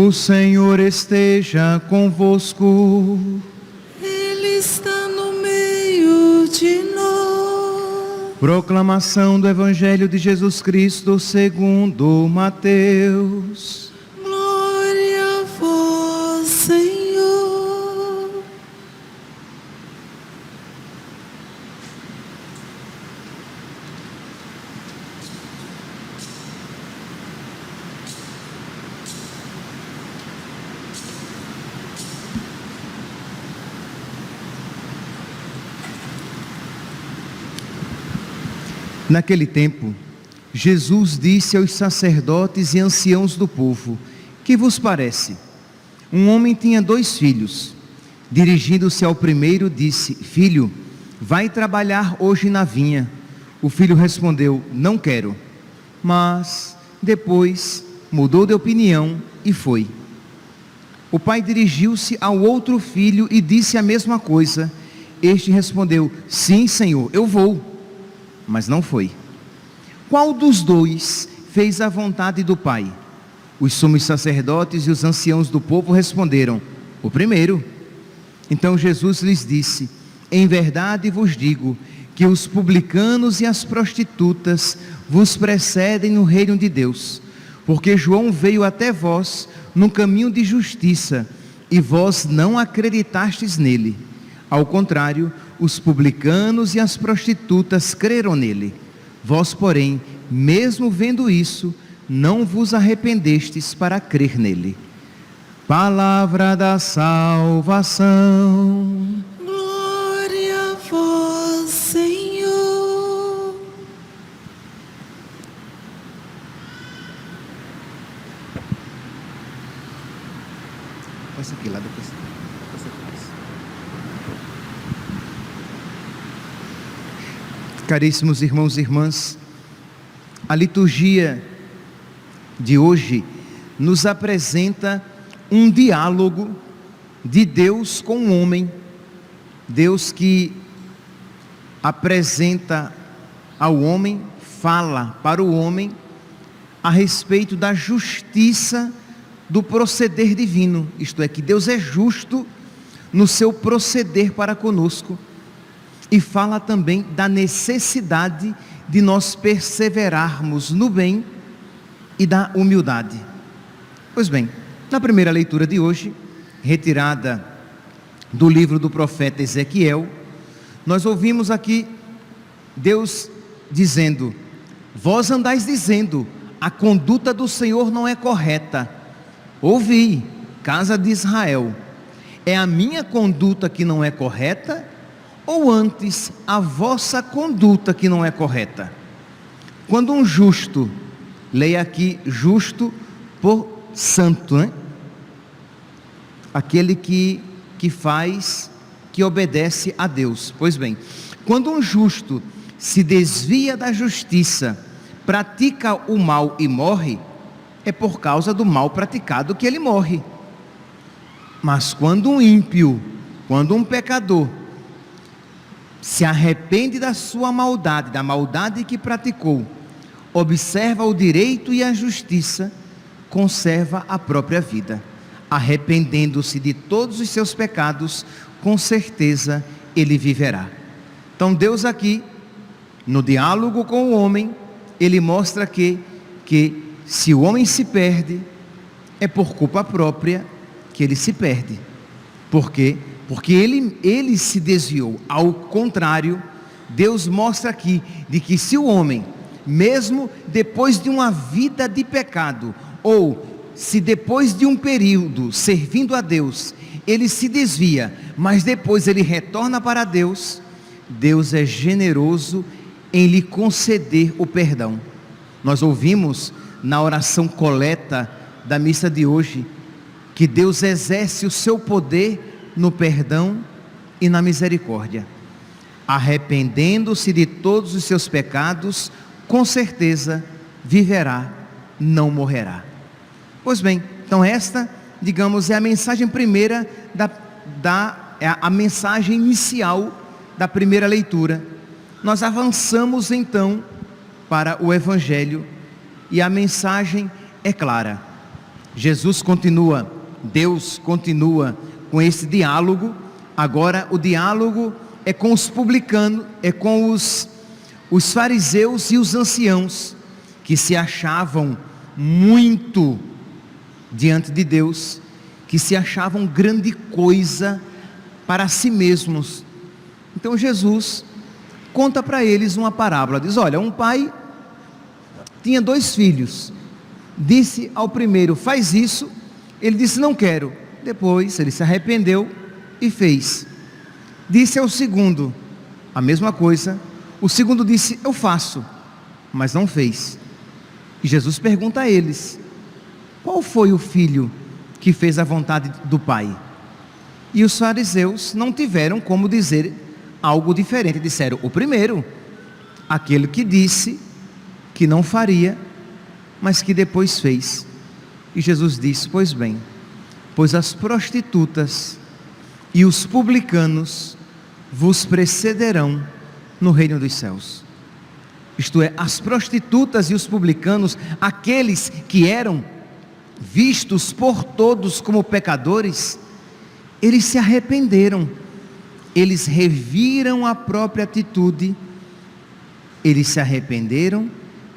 O Senhor esteja convosco. Ele está no meio de nós. Proclamação do Evangelho de Jesus Cristo segundo Mateus. Glória a vós, Senhor. Naquele tempo, Jesus disse aos sacerdotes e anciãos do povo: que vos parece? Um homem tinha 2 filhos. Dirigindo-se ao primeiro, disse: Filho, vai trabalhar hoje na vinha. O filho respondeu: Não quero. Mas depois mudou de opinião e foi. O pai dirigiu-se ao outro filho e disse a mesma coisa. Este respondeu: Sim, Senhor, eu vou. Mas não foi. Qual dos 2 fez a vontade do pai? Os sumos sacerdotes e os anciãos do povo responderam: o primeiro. Então Jesus lhes disse: em verdade vos digo que os publicanos e as prostitutas vos precedem no reino de Deus, porque João veio até vós no caminho de justiça, e vós não acreditastes nele. Ao contrário, os publicanos e as prostitutas creram nele. Vós, porém, mesmo vendo isso, não vos arrependestes para crer nele. Palavra da salvação. Glória a vós, Senhor. Passa aqui, lá depois. Caríssimos irmãos e irmãs, a liturgia de hoje nos apresenta um diálogo de Deus com o homem. Deus que apresenta ao homem, fala para o homem a respeito da justiça do proceder divino, isto é, que Deus é justo no seu proceder para conosco. E fala também da necessidade de nós perseverarmos no bem e da humildade. Pois bem, na primeira leitura de hoje, retirada do livro do profeta Ezequiel, nós ouvimos aqui Deus dizendo: vós andais dizendo, a conduta do Senhor não é correta. Ouvi, casa de Israel, é a minha conduta que não é correta? Ou antes, a vossa conduta que não é correta? Quando um justo, leia aqui, justo por santo, né? Aquele que faz, que obedece a Deus. Pois bem, quando um justo se desvia da justiça, pratica o mal e morre, é por causa do mal praticado que ele morre. Mas quando um ímpio, quando um pecador, se arrepende da sua maldade, da maldade que praticou, observa o direito e a justiça, conserva a própria vida. Arrependendo-se de todos os seus pecados, com certeza ele viverá. Então Deus aqui, no diálogo com o homem, ele mostra que se o homem se perde, é por culpa própria que ele se perde. Por quê? Porque ele se desviou. Ao contrário, Deus mostra aqui de que se o homem, mesmo depois de uma vida de pecado, ou se depois de um período servindo a Deus, ele se desvia, mas depois ele retorna para Deus, Deus é generoso em lhe conceder o perdão. Nós ouvimos na oração coleta da missa de hoje, que Deus exerce o seu poder no perdão e na misericórdia. Arrependendo-se de todos os seus pecados, com certeza viverá, não morrerá. Pois bem, então esta, digamos, é a mensagem primeira, a mensagem inicial da primeira leitura. Nós avançamos então para o Evangelho, e a mensagem é clara. Deus continua com esse diálogo. Agora o diálogo é com os publicanos, é com os fariseus e os anciãos, que se achavam muito diante de Deus, que se achavam grande coisa para si mesmos. Então Jesus conta para eles uma parábola, diz: olha, um pai tinha 2 filhos, disse ao primeiro: faz isso, ele disse: não quero. Depois ele se arrependeu e fez. Disse ao segundo a mesma coisa, o segundo disse: eu faço, mas não fez. E Jesus pergunta a eles: qual foi o filho que fez a vontade do pai? E os fariseus não tiveram como dizer algo diferente, disseram: o primeiro, aquele que disse que não faria, mas que depois fez. E Jesus disse: pois bem, pois as prostitutas e os publicanos vos precederão no reino dos céus. Isto é, as prostitutas e os publicanos, aqueles que eram vistos por todos como pecadores, eles se arrependeram, eles reviram a própria atitude, eles se arrependeram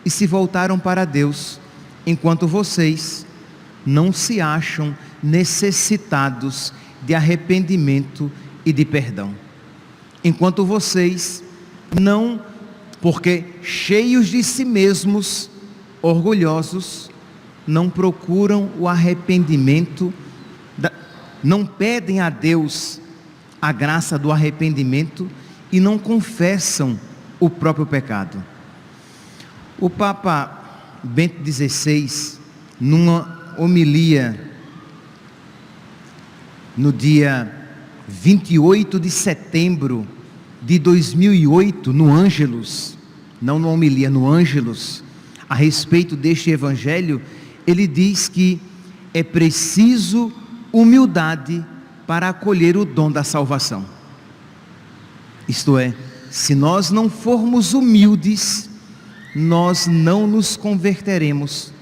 e se voltaram para Deus, enquanto vocês não se acham necessitados de arrependimento e de perdão. Enquanto vocês não, porque cheios de si mesmos, orgulhosos, não procuram o arrependimento, não pedem a Deus a graça do arrependimento e não confessam o próprio pecado. O Papa Bento XVI, numa homilia no dia 28 de setembro de 2008, no Ângelus, não na homilia, no Ângelus, a respeito deste evangelho, ele diz que é preciso humildade para acolher o dom da salvação. Isto é, se nós não formos humildes, nós não nos converteremos.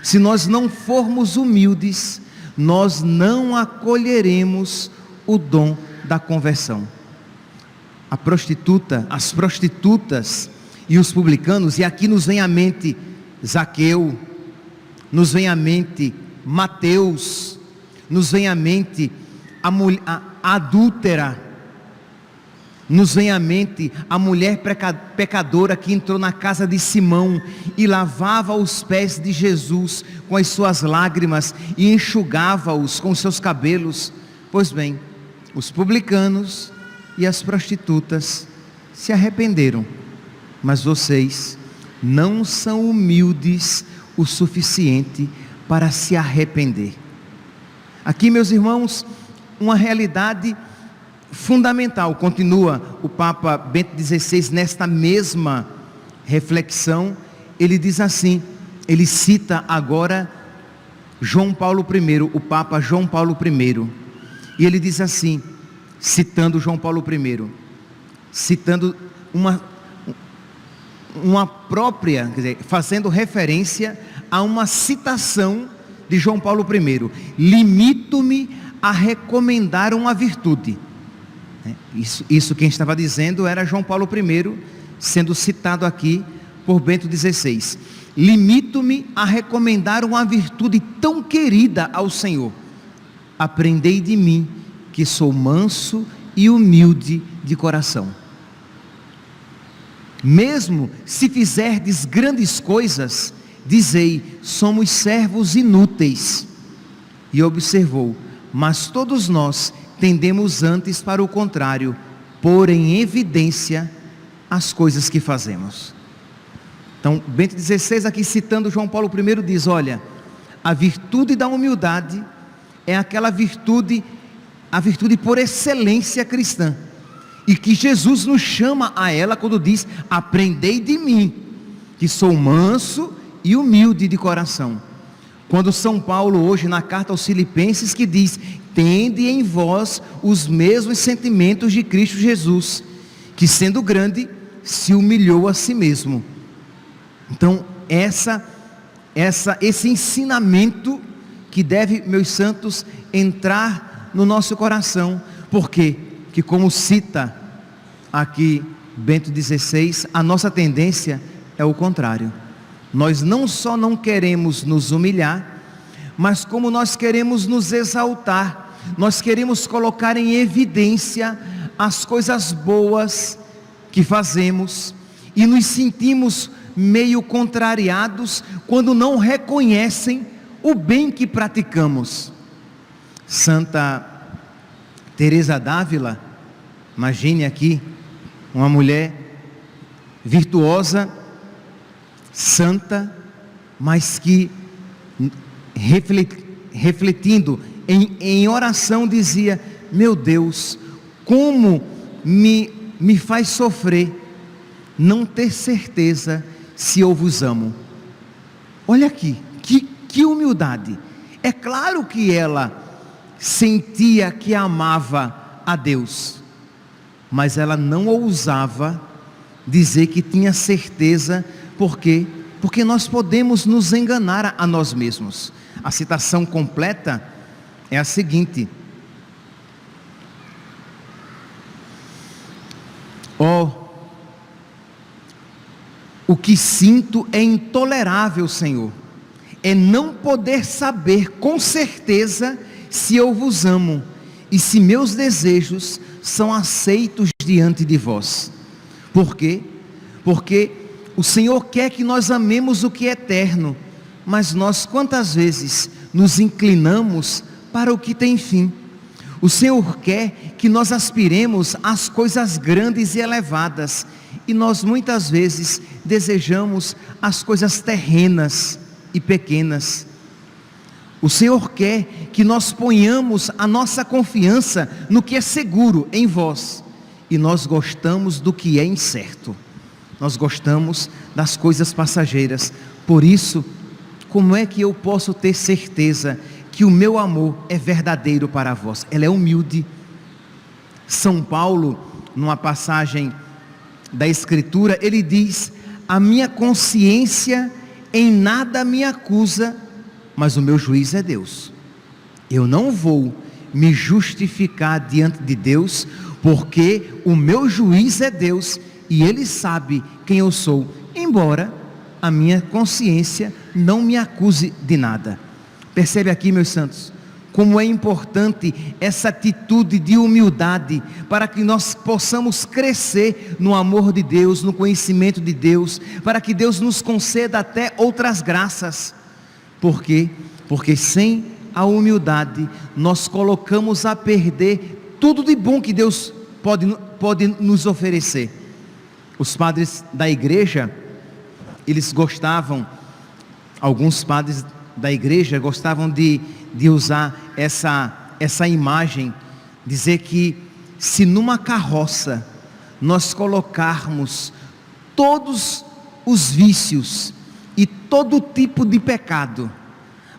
Se nós não formos humildes, nós não acolheremos o dom da conversão. As prostitutas e os publicanos, e aqui nos vem à mente Zaqueu, nos vem à mente Mateus, nos vem à mente a adúltera, nos vem à mente a mulher pecadora que entrou na casa de Simão e lavava os pés de Jesus com as suas lágrimas e enxugava-os com os seus cabelos. Pois bem, os publicanos e as prostitutas se arrependeram, mas vocês não são humildes o suficiente para se arrepender. Aqui, meus irmãos, uma realidade fundamental, continua o Papa Bento XVI nesta mesma reflexão. Ele diz assim, ele cita agora João Paulo I, o Papa João Paulo I, e ele diz assim, citando João Paulo I, citando uma própria, quer dizer, fazendo referência a uma citação de João Paulo I: limito-me a recomendar uma virtude. Isso quem estava dizendo era João Paulo I, sendo citado aqui por Bento XVI. Limito-me a recomendar uma virtude tão querida ao Senhor: aprendei de mim, que sou manso e humilde de coração. Mesmo se fizerdes grandes coisas, dizei: somos servos inúteis. E observou: mas todos nós tendemos antes para o contrário, pôr em evidência as coisas que fazemos. Então, Bento XVI aqui citando João Paulo I diz: olha, a virtude da humildade é aquela virtude, a virtude por excelência cristã, e que Jesus nos chama a ela quando diz: aprendei de mim, que sou manso e humilde de coração. Quando São Paulo hoje na carta aos Filipenses que diz: tende em vós os mesmos sentimentos de Cristo Jesus, que sendo grande, se humilhou a si mesmo. Então esse ensinamento que deve, meus santos, entrar no nosso coração. Por quê? Que, como cita aqui Bento XVI, a nossa tendência é o contrário. Nós não só não queremos nos humilhar, mas como nós queremos nos exaltar, nós queremos colocar em evidência as coisas boas que fazemos, e nos sentimos meio contrariados quando não reconhecem o bem que praticamos. Santa Teresa d'Ávila, imagine aqui, uma mulher virtuosa, santa, mas que refletindo em oração dizia: meu Deus, como me faz sofrer não ter certeza se eu vos amo. Olha aqui, que humildade. É claro que ela sentia que amava a Deus, mas ela não ousava dizer que tinha certeza. Por quê? Porque nós podemos nos enganar a nós mesmos. A citação completa é a seguinte: o que sinto é intolerável, Senhor, é não poder saber com certeza se eu vos amo e se meus desejos são aceitos diante de vós. Por quê? Porque o Senhor quer que nós amemos o que é eterno, mas nós quantas vezes nos inclinamos para o que tem fim? O Senhor quer que nós aspiremos às coisas grandes e elevadas, e nós muitas vezes desejamos as coisas terrenas e pequenas. O Senhor quer que nós ponhamos a nossa confiança no que é seguro em vós, e nós gostamos do que é incerto. Nós gostamos das coisas passageiras. Por isso, como é que eu posso ter certeza que o meu amor é verdadeiro para vós? Ela é humilde. São Paulo, numa passagem da Escritura, ele diz: a minha consciência em nada me acusa, mas o meu juiz é Deus. Eu não vou me justificar diante de Deus, porque o meu juiz é Deus, e Ele sabe quem eu sou, embora a minha consciência não me acuse de nada. Percebe aqui, meus santos, como é importante essa atitude de humildade, para que nós possamos crescer no amor de Deus, no conhecimento de Deus, para que Deus nos conceda até outras graças. Por quê? Porque sem a humildade, nós colocamos a perder tudo de bom que Deus pode nos oferecer. Os padres da igreja, eles gostavam, alguns padres da igreja gostavam de usar essa imagem, dizer que se numa carroça nós colocarmos todos os vícios e todo tipo de pecado,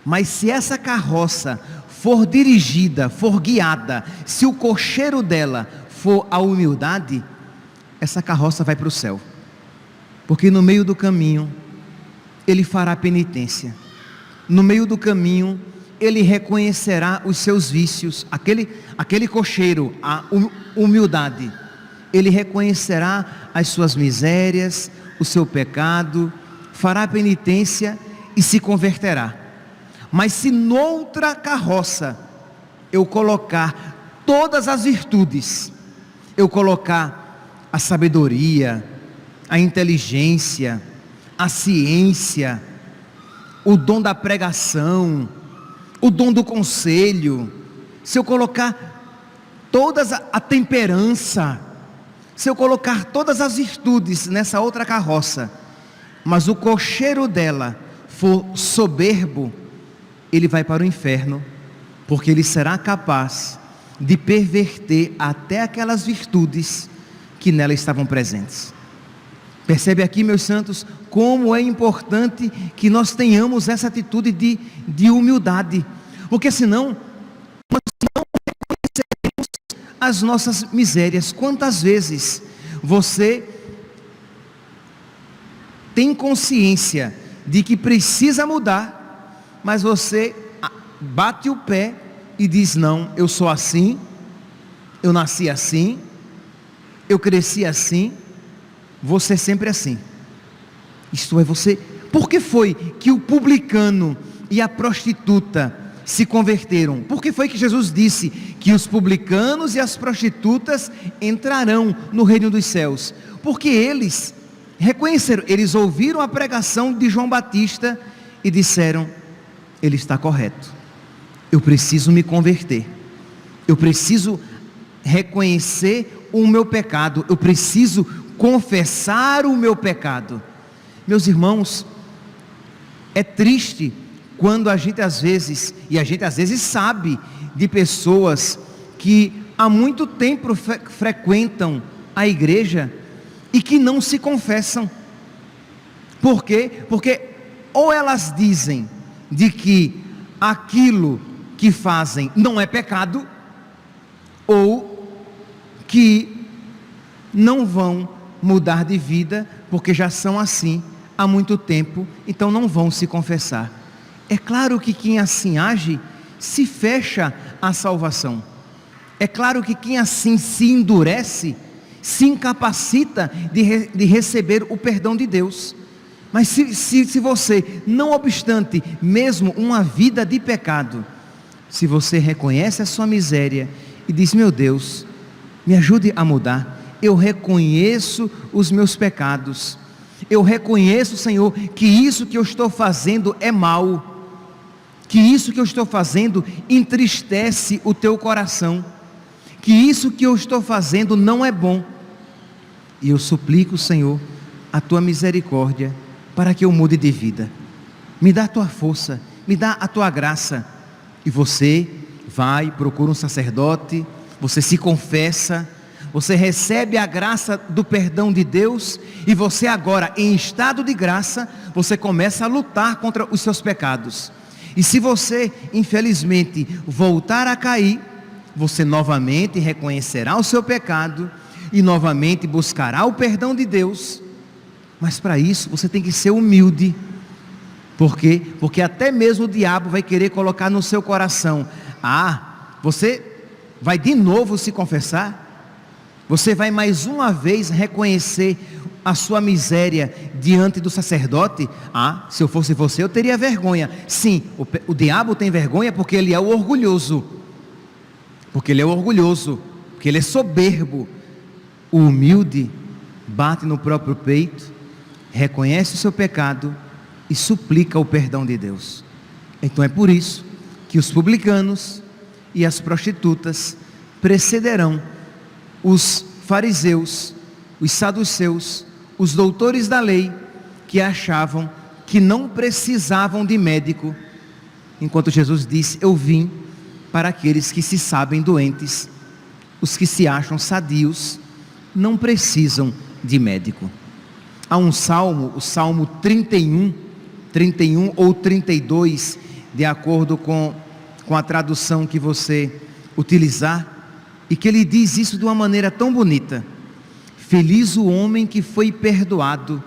mas se essa carroça for dirigida, for guiada, se o cocheiro dela for a humildade, essa carroça vai para o céu, porque no meio do caminho ele fará penitência, no meio do caminho ele reconhecerá os seus vícios. Aquele cocheiro, a humildade, ele reconhecerá as suas misérias, o seu pecado, fará penitência e se converterá. Mas se noutra carroça eu colocar todas as virtudes, eu colocar a sabedoria, a inteligência, a ciência, o dom da pregação, o dom do conselho, se eu colocar a temperança, se eu colocar todas as virtudes nessa outra carroça, mas o cocheiro dela for soberbo, ele vai para o inferno, porque ele será capaz de perverter até aquelas virtudes que nela estavam presentes. Percebe aqui, meus santos, como é importante que nós tenhamos essa atitude de humildade, porque senão nós não reconheceremos as nossas misérias. Quantas vezes você tem consciência de que precisa mudar, mas você bate o pé e diz: não, eu sou assim, eu nasci assim, eu cresci assim, vou ser sempre assim. Isto é, você. Por que foi que o publicano e a prostituta se converteram? Por que foi que Jesus disse que os publicanos e as prostitutas entrarão no reino dos céus? Porque eles reconheceram, eles ouviram a pregação de João Batista e disseram: ele está correto, eu preciso me converter, eu preciso reconhecer o meu pecado, eu preciso confessar o meu pecado. Meus irmãos, é triste quando a gente às vezes sabe de pessoas que há muito tempo frequentam a igreja e que não se confessam. Por quê? Porque ou elas dizem de que aquilo que fazem não é pecado, ou que não vão mudar de vida porque já são assim há muito tempo, então não vão se confessar. É claro que quem assim age se fecha à salvação. É claro que quem assim se endurece se incapacita de receber o perdão de Deus. Mas se você, não obstante mesmo uma vida de pecado, se você reconhece a sua miséria e diz: meu Deus, me ajude a mudar, eu reconheço os meus pecados, eu reconheço, Senhor, que isso que eu estou fazendo é mal, que isso que eu estou fazendo entristece o teu coração, que isso que eu estou fazendo não é bom, e eu suplico, Senhor, a tua misericórdia para que eu mude de vida. Me dá a tua força, me dá a tua graça. E você vai, procura um sacerdote, você se confessa, você recebe a graça do perdão de Deus, e você agora, em estado de graça, você começa a lutar contra os seus pecados. E se você, infelizmente, voltar a cair, você novamente reconhecerá o seu pecado e novamente buscará o perdão de Deus. Mas para isso você tem que ser humilde. Por quê? Porque até mesmo o diabo vai querer colocar no seu coração: você vai de novo se confessar? Você vai mais uma vez reconhecer a sua miséria diante do sacerdote? Se eu fosse você, eu teria vergonha. Sim, o diabo tem vergonha porque ele é o orgulhoso. Porque ele é orgulhoso, porque ele é soberbo. O humilde bate no próprio peito, reconhece o seu pecado e suplica o perdão de Deus. Então é por isso que os publicanos e as prostitutas precederão os fariseus, os saduceus, os doutores da lei, que achavam que não precisavam de médico, enquanto Jesus disse: eu vim para aqueles que se sabem doentes. Os que se acham sadios não precisam de médico. Há um salmo, o Salmo 31 ou 32, de acordo com a tradução que você utilizar, e que ele diz isso de uma maneira tão bonita: feliz o homem que foi perdoado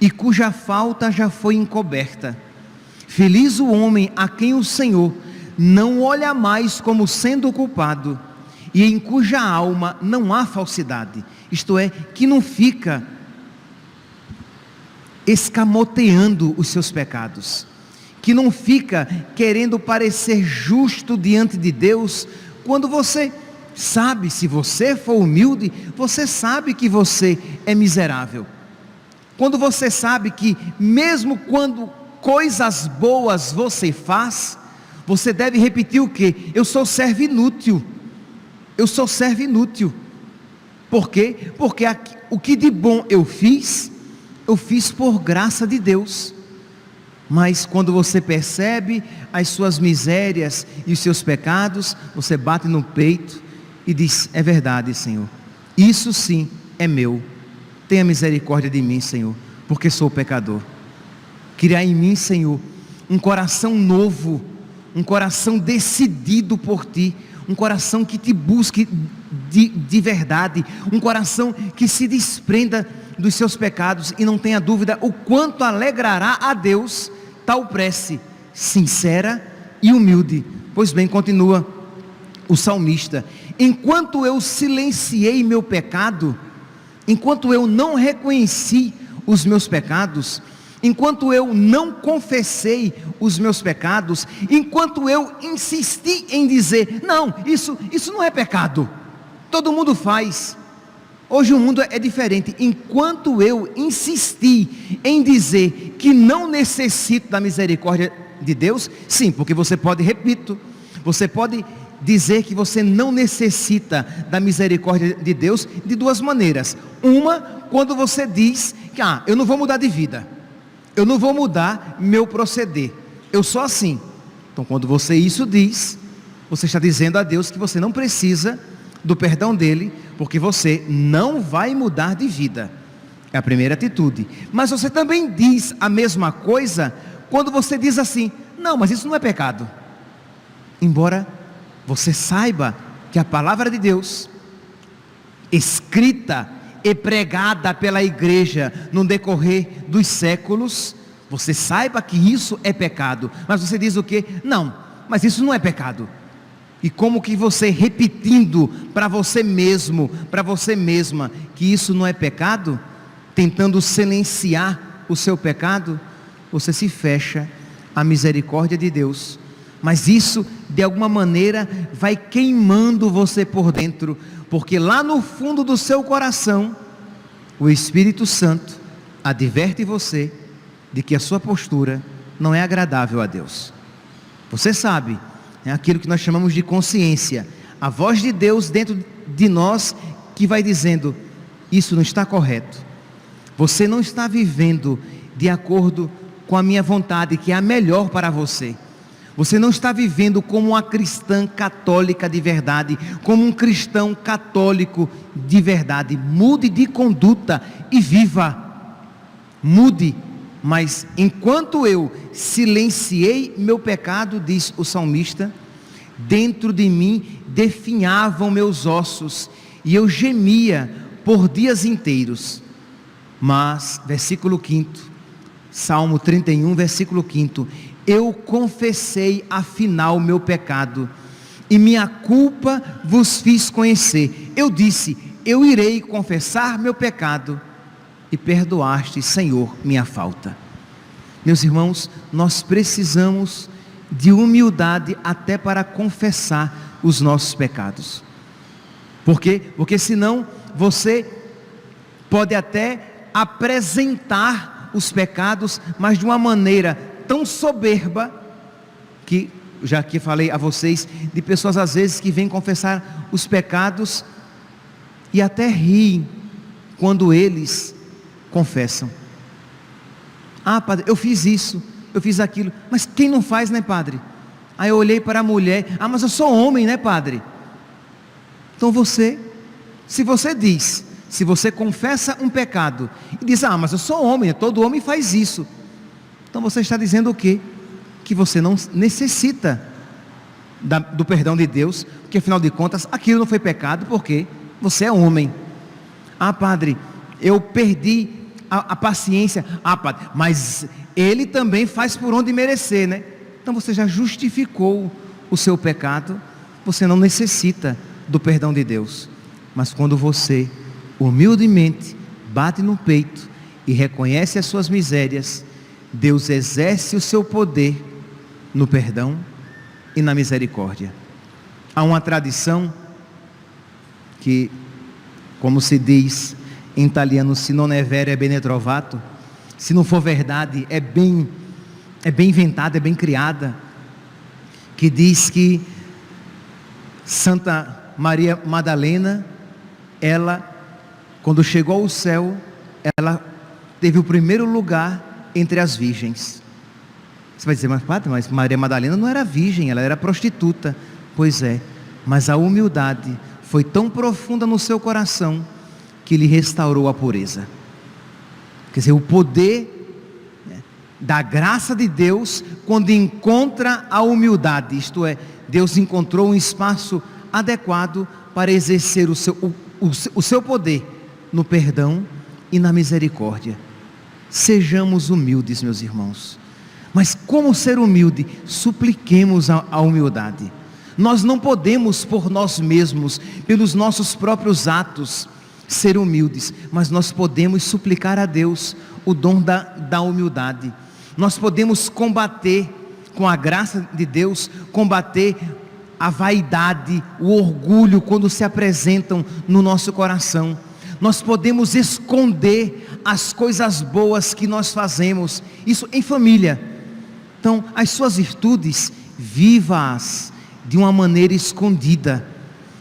e cuja falta já foi encoberta. Feliz o homem a quem o Senhor não olha mais como sendo culpado, e em cuja alma não há falsidade. Isto é, que não fica escamoteando os seus pecados, que não fica querendo parecer justo diante de Deus, quando você sabe, se você for humilde, você sabe que você é miserável. Quando você sabe que mesmo quando coisas boas você faz, você deve repetir o quê? Eu sou servo inútil. Eu sou servo inútil. Por quê? Porque o que de bom eu fiz por graça de Deus. Mas quando você percebe as suas misérias e os seus pecados, você bate no peito e diz: é verdade, Senhor, isso sim é meu. Tenha misericórdia de mim, Senhor, porque sou pecador. Cria em mim, Senhor, um coração novo, um coração decidido por Ti, um coração que Te busque de verdade, um coração que se desprenda dos seus pecados. E não tenha dúvida o quanto alegrará a Deus tal prece sincera e humilde. Pois bem, continua o salmista: enquanto eu silenciei meu pecado, enquanto eu não reconheci os meus pecados, enquanto eu não confessei os meus pecados, enquanto eu insisti em dizer, não, isso não é pecado, todo mundo faz, hoje o mundo é diferente, enquanto eu insisti em dizer que não necessito da misericórdia de Deus, sim, porque você pode, repito, você pode dizer que você não necessita da misericórdia de Deus de duas maneiras. Uma, quando você diz que eu não vou mudar de vida, eu não vou mudar meu proceder, eu sou assim. Então quando você isso diz, você está dizendo a Deus que você não precisa do perdão dele, porque você não vai mudar de vida. É a primeira atitude. Mas você também diz a mesma coisa quando você diz assim, não, mas isso não é pecado, embora você saiba que a palavra de Deus, escrita e pregada pela igreja no decorrer dos séculos, você saiba que isso é pecado, mas você diz o quê? Não, mas isso não é pecado. E como que você repetindo para você mesmo, para você mesma, que isso não é pecado, tentando silenciar o seu pecado, você se fecha à misericórdia de Deus. Mas isso de alguma maneira vai queimando você por dentro, porque lá no fundo do seu coração, o Espírito Santo adverte você de que a sua postura não é agradável a Deus. Você sabe, é aquilo que nós chamamos de consciência, a voz de Deus dentro de nós que vai dizendo, isso não está correto, você não está vivendo de acordo com a minha vontade, que é a melhor para você. Você não está vivendo como uma cristã católica de verdade, como um cristão católico de verdade. Mude de conduta e viva. Mude, mas enquanto eu silenciei meu pecado, diz o salmista, dentro de mim definhavam meus ossos e eu gemia por dias inteiros. Mas, versículo 5, Salmo 31, versículo 5, eu confessei afinal meu pecado, e minha culpa vos fiz conhecer. Eu disse, eu irei confessar meu pecado, e perdoaste, Senhor, minha falta. Meus irmãos, nós precisamos de humildade até para confessar os nossos pecados. Por quê? Porque senão você pode até apresentar os pecados, mas de uma maneira tão soberba, que já que falei a vocês, de pessoas às vezes que vêm confessar os pecados e até riem quando eles confessam. Padre, eu fiz isso, eu fiz aquilo, mas quem não faz, né, padre? Aí eu olhei para a mulher, mas eu sou homem, né, padre? Então se você confessa um pecado e diz, mas eu sou homem, todo homem faz isso, então você está dizendo o quê? Que você não necessita do perdão de Deus, porque afinal de contas aquilo não foi pecado, porque você é homem. Padre, eu perdi a paciência. Padre, mas ele também faz por onde merecer, né? Então você já justificou o seu pecado, você não necessita do perdão de Deus. Mas quando você humildemente bate no peito e reconhece as suas misérias, Deus exerce o seu poder no perdão e na misericórdia. Há uma tradição que, como se diz em italiano, se non è vero è bene trovato, se não for verdade é bem inventada, é bem criada, que diz que Santa Maria Madalena, ela, quando chegou ao céu, ela teve o primeiro lugar entre as virgens. Você vai dizer, mas padre, mas Maria Madalena não era virgem, ela era prostituta. Pois é, mas a humildade foi tão profunda no seu coração que lhe restaurou a pureza. Quer dizer, o poder da graça de Deus, quando encontra a humildade, isto é, Deus encontrou um espaço adequado para exercer o seu poder no perdão e na misericórdia. Sejamos humildes, meus irmãos. Mas como ser humilde? Supliquemos a humildade. Nós não podemos por nós mesmos, pelos nossos próprios atos, ser humildes, mas nós podemos suplicar a Deus o dom da humildade. Nós podemos combater, com a graça de Deus, combater a vaidade, o orgulho quando se apresentam no nosso coração. Nós podemos esconder as coisas boas que nós fazemos, isso em família. Então, as suas virtudes, viva-as de uma maneira escondida.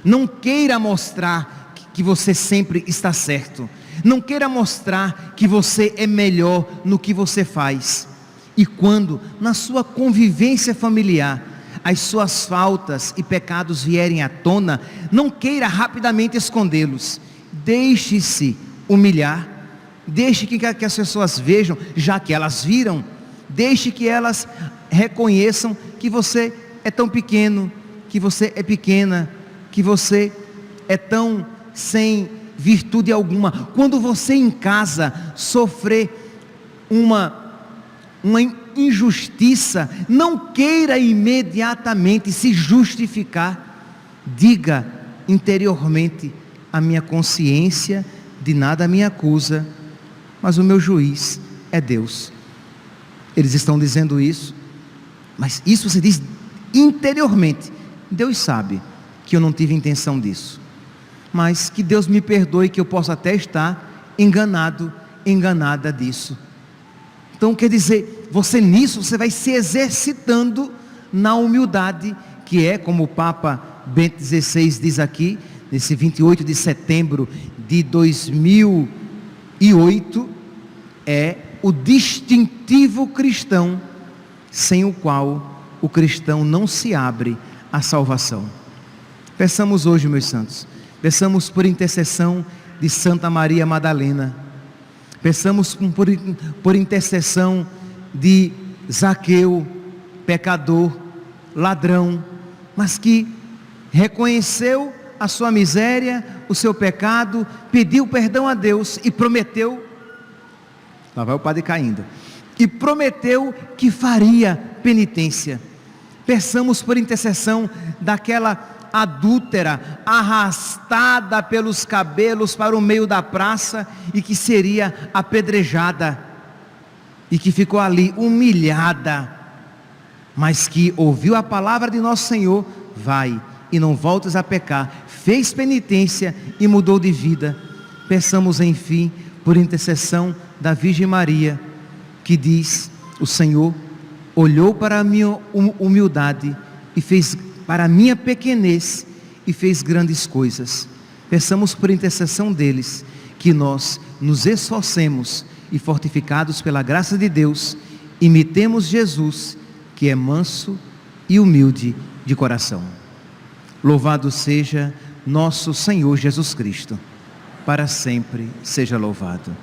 Não queira mostrar que você sempre está certo. Não queira mostrar que você é melhor no que você faz. E quando, na sua convivência familiar, as suas faltas e pecados vierem à tona, não queira rapidamente escondê-los. Deixe-se humilhar. Deixe que as pessoas vejam, já que elas viram. Deixe que elas reconheçam que você é tão pequeno, que você é pequena, que você é tão sem virtude alguma. Quando você em casa sofrer uma injustiça, não queira imediatamente se justificar. Diga interiormente: a minha consciência de nada me acusa, mas o meu juiz é Deus. Eles estão dizendo isso, mas isso você diz interiormente. Deus sabe que eu não tive intenção disso, mas que Deus me perdoe, que eu possa até estar enganado, enganada disso. Então quer dizer, você nisso, você vai se exercitando na humildade, que é, como o Papa Bento XVI diz aqui, nesse 28 de setembro de 2008, é o distintivo cristão, sem o qual o cristão não se abre à salvação. Peçamos hoje, meus santos, peçamos por intercessão de Santa Maria Madalena, peçamos por intercessão de Zaqueu, pecador, ladrão, mas que reconheceu a sua miséria, o seu pecado, pediu perdão a Deus e prometeu, lá vai o padre caindo, e prometeu que faria penitência. Peçamos por intercessão daquela adúltera, arrastada pelos cabelos para o meio da praça e que seria apedrejada, e que ficou ali humilhada, mas que ouviu a palavra de nosso Senhor: vai e não voltes a pecar, fez penitência e mudou de vida. Peçamos enfim por intercessão da Virgem Maria, que diz: o Senhor olhou para a minha humildade e fez para a minha pequenez e fez grandes coisas. Peçamos por intercessão deles que nós nos esforcemos e, fortificados pela graça de Deus, imitemos Jesus, que é manso e humilde de coração. Louvado seja nosso Senhor Jesus Cristo, para sempre seja louvado.